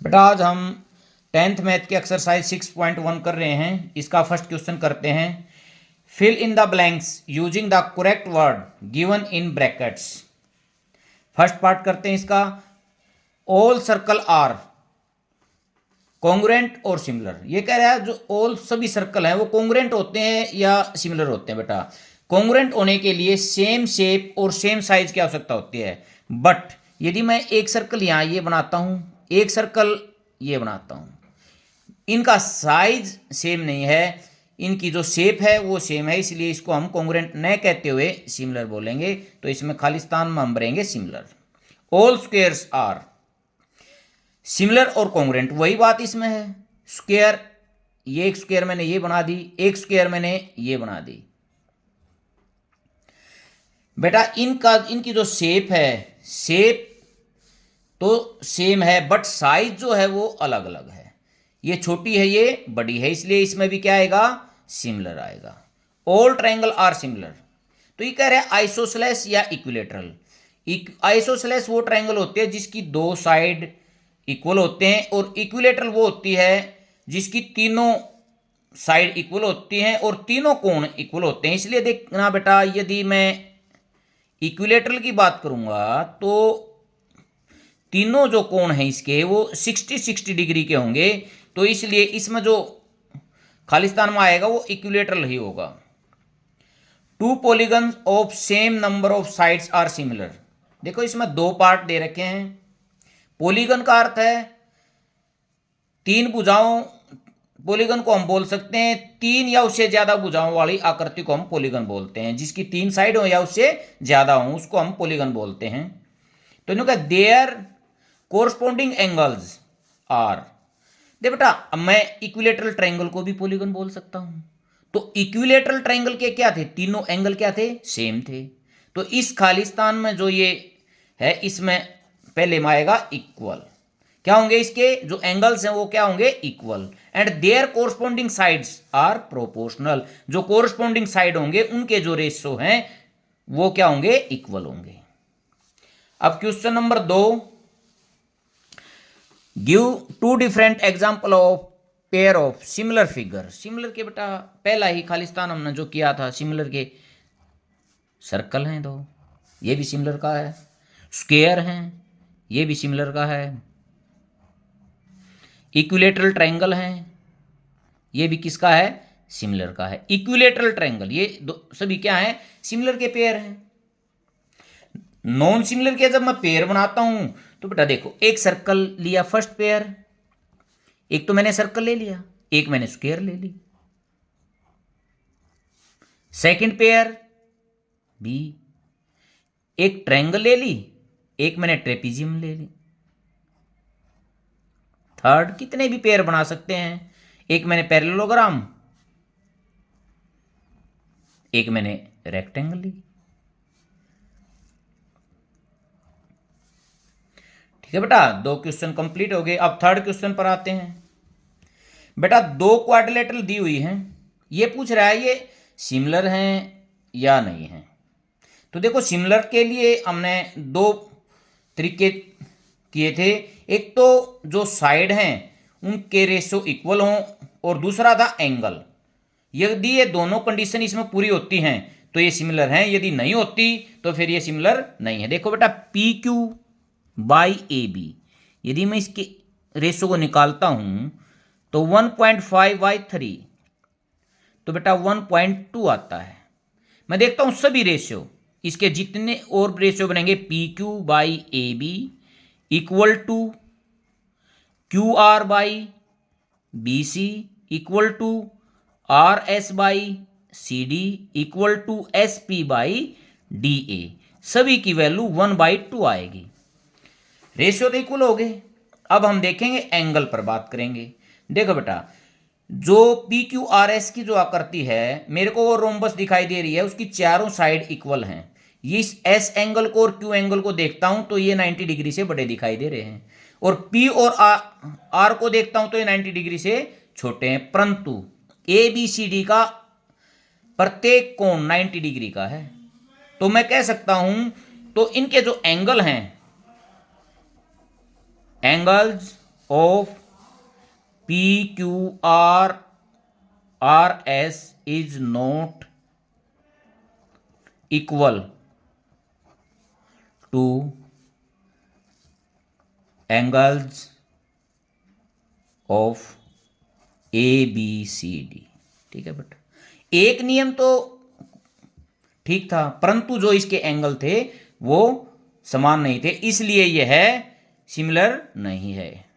बेटा आज हम 10th मैथ की एक्सरसाइज 6.1 कर रहे हैं। इसका फर्स्ट क्वेश्चन करते हैं। Fill in the blanks using the correct word given in brackets. First part करते हैं इसका। ऑल सर्कल आर कॉन्ग्रुएंट और सिमिलर। ये कह रहा है जो ऑल सभी सर्कल हैं वो कॉन्ग्रुएंट होते हैं या सिमिलर होते हैं। बेटा कॉन्ग्रुएंट होने के लिए सेम शेप और सेम साइज की आवश्यकता होती है। बट यदि मैं एक सर्कल यहाँ ये बनाता हूँ, एक सर्कल ये बनाता हूँ, इनका साइज सेम नहीं है, इनकी जो शेप है वो सेम है, इसलिए इसको हम कॉन्ग्रुएंट न कहते हुए सिमिलर बोलेंगे। तो इसमें खालिस्तान में हम भरेंगे similar. All squares are similar और कॉन्ग्रुएंट, वही बात इसमें है। स्क्वायर, ये एक स्क्वायर मैंने ये बना दी, एक स्क्वायर मैंने ये बना दी। बेटा इनकी जो शेप है, शेप तो सेम है बट साइज जो है वो अलग अलग है। ये छोटी है, ये बड़ी है, इसलिए इसमें भी क्या आएगा, सिमिलर आएगा। All triangle are similar. तो ये कह रहे हैं आइसोसेलेस या इक्विलेटरल। आइसोसेलेस वो ट्रायंगल होते हैं जिसकी दो साइड इक्वल होते हैं, और इक्विलेटरल वो होती है जिसकी तीनों साइड इक्वल होती हैं और तीनों कोण इक्वल होते हैं। इसलिए देखना बेटा, यदि मैं इक्विलेटरल की बात करूंगा तो तीनों जो कोण हैं इसके वो 60 डिग्री के होंगे, तो इसलिए इसमें जो खालिस्तान में आएगा वो इक्विलेटरल ही होगा। Two polygons of same number of sides are similar. देखो इसमें दो पार्ट दे रखे हैं। पॉलीगन का अर्थ है तीन भुजाओं, पॉलीगन को हम बोल सकते हैं तीन या उससे ज्यादा भुजाओं वाली आकृति को हम पॉलीगन बोलते हैं। जिसकी तीन साइड हो या उससे ज्यादा हो उसको हम पॉलीगन बोलते हैं। तो इन्होंने कहा देयर कोरस्पोंडिंग एंगल्स आर। दे बेटा अब मैं इक्विलेटरल ट्रायंगल को भी पॉलीगन बोल सकता हूं। तो इक्विलेटरल ट्रायंगल के क्या थे, तीनों एंगल क्या थे, सेम थे। तो इस खालिस्तान में जो ये है इसमें पहले में आएगा इक्वल। क्या होंगे इसके जो एंगल्स हैं वो क्या होंगे, equal. And their corresponding sides are proportional. जो कोरस्पोंडिंग साइड होंगे उनके जो रेशो हैं वो क्या होंगे, इक्वल होंगे। अब question number 2, give two different example of pair of similar figure. Similar के बेटा पहला ही खालिस्तान हमने जो किया था, सिमिलर के सर्कल हैं दो, ये भी सिमिलर का है। स्क्वायर हैं, ये भी सिमिलर का है। इक्विलेटरल ट्रायंगल हैं, ये भी किसका है, सिमिलर का है। इक्विलेटरल ट्रायंगल ये दो सभी क्या है, सिमिलर के पेयर हैं। नॉन सिमिलर के जब मैं पेयर बनाता हूं तो बेटा देखो, एक सर्कल लिया फर्स्ट पेयर, एक तो मैंने सर्कल ले लिया, एक मैंने स्क्वायर ले ली। सेकंड पेयर बी, एक ट्रायंगल ले ली, एक मैंने ट्रेपीजियम ले ली। थर्ड कितने भी पेयर बना सकते हैं, एक मैंने पैरेललोग्राम, एक मैंने रेक्टेंगल ली। ठीक है बेटा, दो क्वेश्चन कंप्लीट हो गए। अब थर्ड क्वेश्चन पर आते हैं। बेटा दो क्वाड्रिलेटरल दी हुई हैं, ये पूछ रहा है ये सिमिलर हैं या नहीं हैं। तो देखो सिमिलर के लिए हमने दो तरीके किए थे। एक तो जो साइड हैं उनके रेशो इक्वल हों, और दूसरा था एंगल। यदि ये दोनों कंडीशन इसमें पूरी होती हैं तो ये सिमिलर हैं, यदि नहीं होती तो फिर ये सिमिलर नहीं है। देखो बेटा P Q by A B, यदि मैं इसके रेशो को निकालता हूं तो 1.5/3, तो बेटा 1.2 आता है। मैं देखता हूं सभी रेशियो, इसके जितने और रेशियो बनेंगे P Q by A B equal to Q R by B C equal to R S by C D equal to S P by D A. सभी की वैल्यू 1/2 आएगी। रेशियो तो इक्वल हो गए। अब हम देखेंगे एंगल पर बात करेंगे। देखो बेटा जो पी क्यू आर एस की जो आकृति है, मेरे को वो रोम्बस दिखाई दे रही है, उसकी चारों साइड इक्वल हैं। ये इस एस एंगल को और क्यू एंगल को देखता हूं तो ये 90 डिग्री से बड़े दिखाई दे रहे हैं, और पी और आर को देखता हूं तो ये 90 डिग्री से छोटे हैं। परंतु ए बी सी डी का प्रत्येक कोण 90 डिग्री का है। तो मैं कह सकता हूं तो इनके जो एंगल हैं, angles of P Q R R S is not equal to angles of A B C D. ठीक है बेटा, एक नियम तो ठीक था, परंतु जो इसके एंगल थे वो समान नहीं थे, इसलिए यह सिमिलर नहीं है।